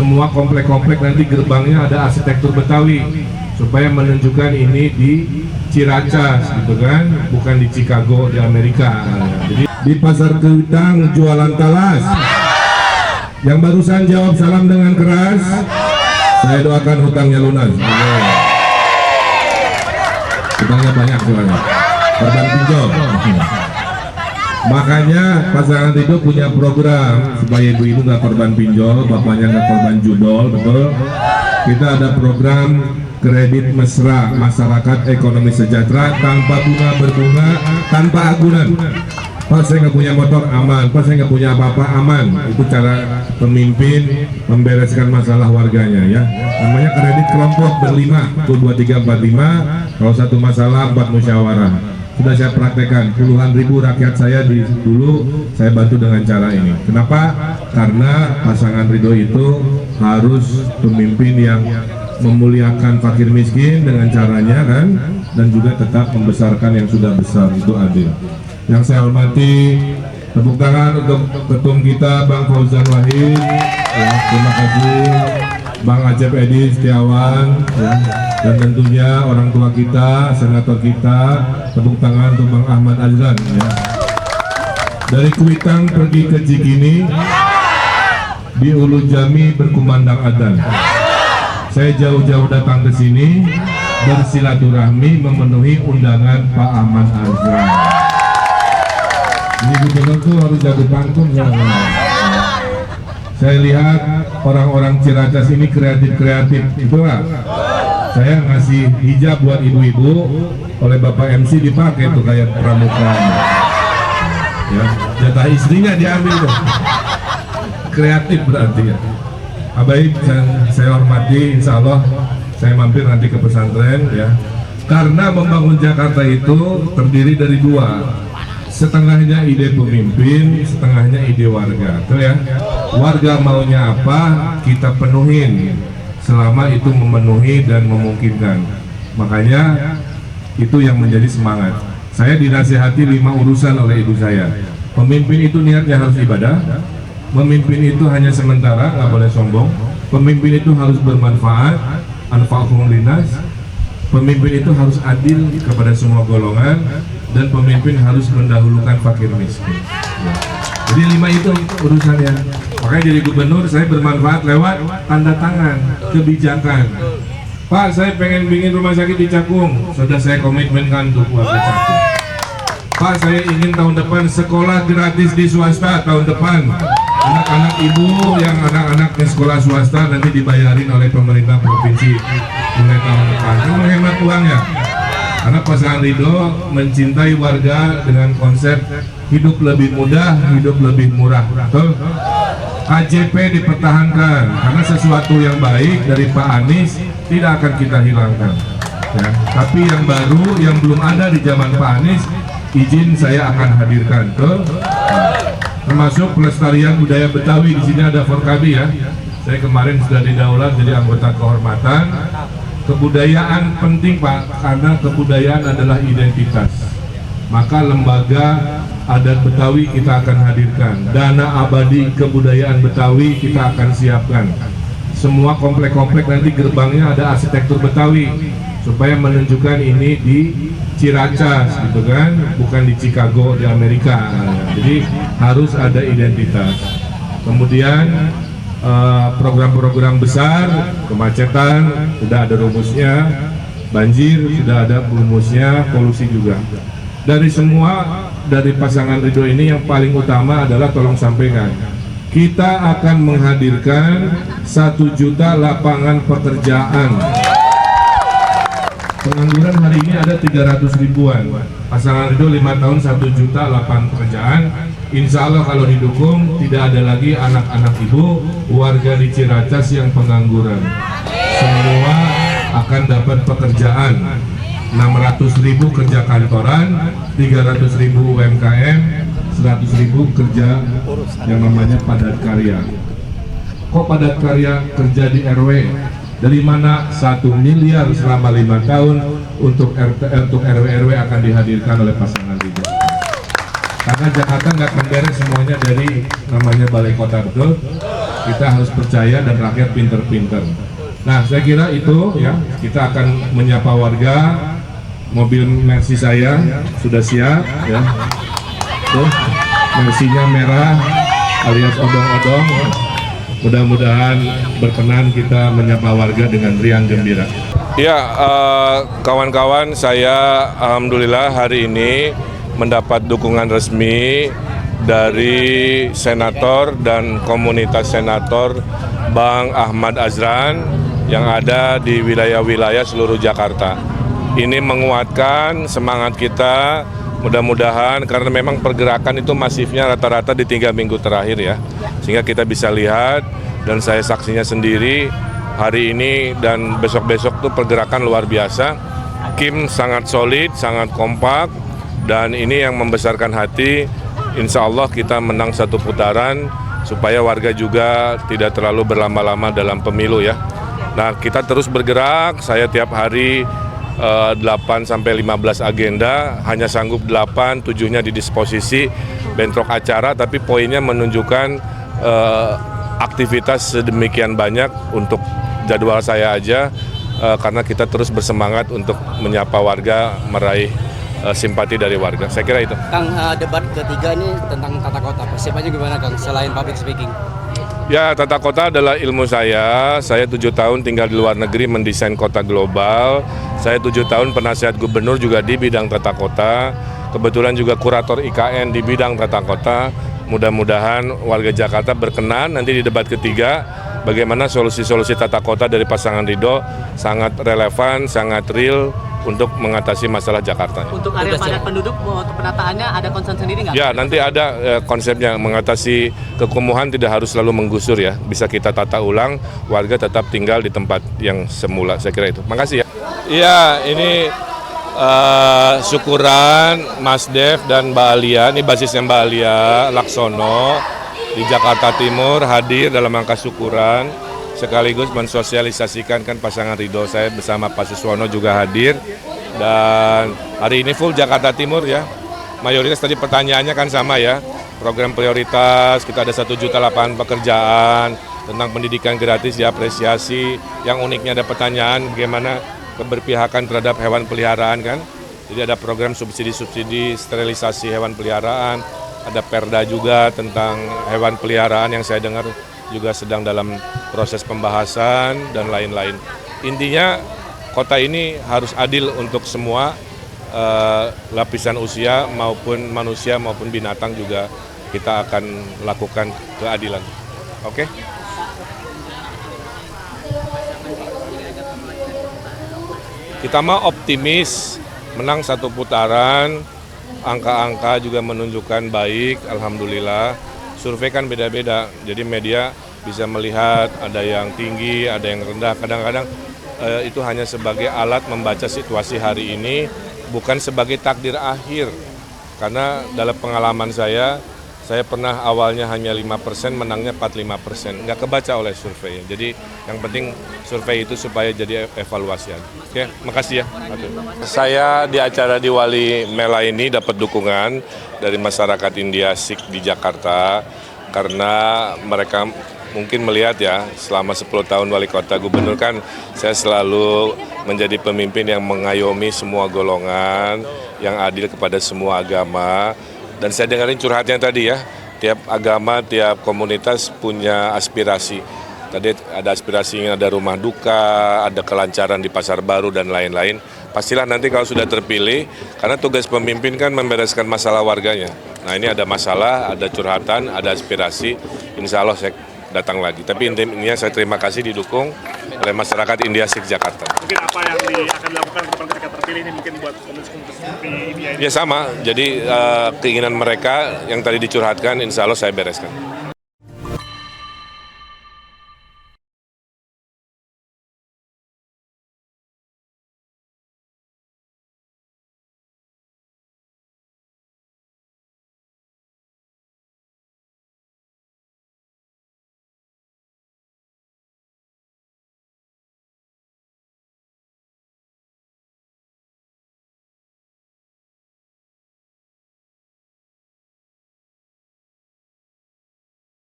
semua komplek-komplek nanti gerbangnya ada arsitektur Betawi supaya menunjukkan ini di Ciracas gitu kan, bukan di Chicago di Amerika. Jadi di Pasar Kuitang jualan talas. Yang barusan jawab salam dengan keras, saya doakan hutangnya lunas. Hutangnya banyak soalnya, korban pinjol. Makanya pasangan Ridho punya program supaya ibu-ibu nggak korban pinjol, bapaknya nggak korban judol, betul? Kita ada program kredit mesra masyarakat ekonomi sejahtera tanpa bunga berbunga, tanpa agunan. Pak saya nggak punya motor aman, Pak saya nggak punya apa-apa aman. Itu cara pemimpin membereskan masalah warganya ya. Namanya kredit kelompok berlima, tuh 2, 3, 4, 5. Kalau satu masalah 4 musyawarah. Sudah saya praktekkan, puluhan ribu rakyat saya dulu saya bantu dengan cara ini. Kenapa? Karena pasangan Ridho itu harus pemimpin yang memuliakan fakir miskin dengan caranya kan, dan juga tetap membesarkan yang sudah besar, itu adil. Yang saya hormati, tepuk tangan untuk ketum kita Bang Fauzan Wahid ya, terima kasih Bang Acep Edi Setiawan ya, dan tentunya orang tua kita, senator kita, tepuk tangan untuk Bang Ahmad Azlan ya. Dari Kuitang pergi ke Cikini, di Ulu Jami berkumandang adzan. Saya jauh-jauh datang ke sini bersilaturahmi memenuhi undangan Pak Ahmad Azlan. Ini gubernur tuh harus jago pantun ya. Saya lihat orang-orang Ciracas ini kreatif-kreatif, itulah. Saya ngasih hijab buat ibu-ibu, oleh Bapak MC dipakai tuh kayak pramuka. Ya, jatah istrinya diambil tuh. Kreatif berarti ya. Baik, saya hormati, insya Allah saya mampir nanti ke pesantren ya. Karena membangun Jakarta itu terdiri dari dua. Setengahnya ide pemimpin, setengahnya ide warga, tuh ya. Warga maunya apa, kita penuhin selama itu memenuhi dan memungkinkan. Makanya itu yang menjadi semangat. Saya dinasihati 5 urusan oleh ibu saya. Pemimpin itu niatnya harus ibadah, memimpin itu hanya sementara, nggak boleh sombong. Pemimpin itu harus bermanfaat, anfa'uhum linnas. Pemimpin itu harus adil kepada semua golongan, dan pemimpin harus mendahulukan fakir miskin ya. Jadi 5 itu urusannya. Makanya jadi gubernur saya bermanfaat lewat tanda tangan kebijakan. Pak saya pengen bikin rumah sakit di Cakung, sudah saya komitmenkan untuk warga Cakung. Pak saya ingin tahun depan sekolah gratis di swasta tahun depan. Anak-anak ibu yang anak-anaknya sekolah swasta nanti dibayarin oleh pemerintah provinsi mulai tahun depan. Kan menghemat uang ya. Karena pasangan Ridho mencintai warga dengan konsep hidup lebih mudah, hidup lebih murah. Betul? KJP dipertahankan karena sesuatu yang baik dari Pak Anies tidak akan kita hilangkan. Ya. Tapi yang baru yang belum ada di zaman Pak Anies, izin saya akan hadirkan. Betul? Termasuk pelestarian budaya Betawi. Di sini ada Forkabi ya. Saya kemarin sudah didaulat jadi anggota kehormatan. Kebudayaan penting Pak, karena kebudayaan adalah identitas. Maka lembaga adat Betawi kita akan hadirkan. Dana abadi kebudayaan Betawi kita akan siapkan. Semua komplek-komplek nanti gerbangnya ada arsitektur Betawi supaya menunjukkan ini di Ciracas gitu kan, bukan di Chicago di Amerika. Jadi harus ada identitas. Kemudian program-program besar, kemacetan sudah ada rumusnya, banjir sudah ada rumusnya, polusi juga. Dari pasangan Ridho ini yang paling utama adalah tolong sampaikan, kita akan menghadirkan 1 juta lapangan pekerjaan. Pengangguran hari ini ada 300 ribuan. Pasangan Ridho 5 tahun 1 juta lapangan pekerjaan. Insya Allah kalau didukung tidak ada lagi anak-anak ibu warga di Ciracas yang pengangguran. Semua akan dapat pekerjaan. 600.000 kerja kantoran, 300.000 UMKM, 100.000 kerja yang namanya padat karya. Kok padat karya kerja di RW? Dari mana 1 miliar selama 5 tahun untuk RW-RW akan dihadirkan oleh pasangan Ridho. Karena Jakarta nggak akan beres semuanya dari namanya balai kota, betul? kita harus percaya dan rakyat pinter-pinter. Nah, saya kira itu ya, kita akan menyapa warga. Mobil Mercy saya sudah siap ya. Tuh, Mercy-nya merah alias odong-odong. Mudah-mudahan berkenan kita menyapa warga dengan riang gembira. Ya, kawan-kawan, saya alhamdulillah hari ini mendapat dukungan resmi dari senator dan komunitas senator Bang Ahmad Azran yang ada di wilayah-wilayah seluruh Jakarta. Ini menguatkan semangat kita, mudah-mudahan karena memang pergerakan itu masifnya rata-rata di 3 minggu terakhir ya. Sehingga kita bisa lihat dan saya saksinya sendiri hari ini dan besok-besok tuh pergerakan luar biasa. Kim sangat solid, sangat kompak dan ini yang membesarkan hati. Insya Allah kita menang 1 putaran supaya warga juga tidak terlalu berlama-lama dalam pemilu ya. Nah, kita terus bergerak, saya tiap hari 8-15 agenda, hanya sanggup 8, 7-nya di disposisi bentrok acara, tapi poinnya menunjukkan aktivitas sedemikian banyak untuk jadwal saya aja, karena kita terus bersemangat untuk menyapa warga, meraih simpati dari warga. Saya kira itu. Kang, debat ketiga ini tentang tata kota, persiapannya gimana Kang, selain public speaking? Ya, tata kota adalah ilmu saya. Saya 7 tahun tinggal di luar negeri mendesain kota global. Saya 7 tahun penasihat gubernur juga di bidang tata kota. Kebetulan juga kurator IKN di bidang tata kota. Mudah-mudahan warga Jakarta berkenan nanti di debat ketiga bagaimana solusi-solusi tata kota dari pasangan Ridho sangat relevan, sangat real untuk mengatasi masalah Jakarta. Untuk area padat penduduk, untuk penataannya ada concern sendiri nggak? Ya, nanti ada konsepnya mengatasi kekumuhan tidak harus selalu menggusur ya. Bisa kita tata ulang, warga tetap tinggal di tempat yang semula. Saya kira itu. Makasih ya. Iya, ini syukuran Mas Dev dan Mbak Alia, ini basisnya Mbak Alia Laksono di Jakarta Timur hadir dalam rangka syukuran. Sekaligus mensosialisasikan kan pasangan Ridho, saya bersama Pak Suswono juga hadir dan hari ini full Jakarta Timur ya. Mayoritas tadi pertanyaannya kan sama ya, program prioritas kita ada 1 juta lapangan pekerjaan, tentang pendidikan gratis diapresiasi. Yang uniknya ada pertanyaan bagaimana keberpihakan terhadap hewan peliharaan kan. Jadi ada program subsidi-subsidi sterilisasi hewan peliharaan, ada perda juga tentang hewan peliharaan yang saya dengar juga sedang dalam proses pembahasan dan lain-lain. Intinya kota ini harus adil untuk semua lapisan usia maupun manusia maupun binatang juga kita akan lakukan keadilan. Oke? Kita mah optimis menang 1 putaran, angka-angka juga menunjukkan baik, alhamdulillah. Survei kan beda-beda, jadi media bisa melihat ada yang tinggi, ada yang rendah. Kadang-kadang itu hanya sebagai alat membaca situasi hari ini, bukan sebagai takdir akhir. Karena dalam pengalaman saya pernah awalnya hanya 5%, menangnya 45%. Nggak kebaca oleh survei. Jadi yang penting survei itu supaya jadi evaluasi. Oke, makasih ya. Saya di acara di Wali Mela ini dapat dukungan dari masyarakat India Sikh di Jakarta karena mereka mungkin melihat ya selama 10 tahun wali kota gubernur kan saya selalu menjadi pemimpin yang mengayomi semua golongan, yang adil kepada semua agama. Dan saya dengarin curhatnya tadi ya, tiap agama, tiap komunitas punya aspirasi. Tadi ada aspirasi ingin ada rumah duka, ada kelancaran di pasar baru dan lain-lain. Pastilah nanti kalau sudah terpilih, karena tugas pemimpin kan membereskan masalah warganya. Nah ini ada masalah, ada curhatan, ada aspirasi, insya Allah saya datang lagi. Tapi intinya saya terima kasih didukung oleh masyarakat India Sikh Jakarta. Mungkin apa yang akan dilakukan ketika terpilih ini mungkin buat komunitas seperti India ini? Ya sama, jadi keinginan mereka yang tadi dicurhatkan insya Allah saya bereskan.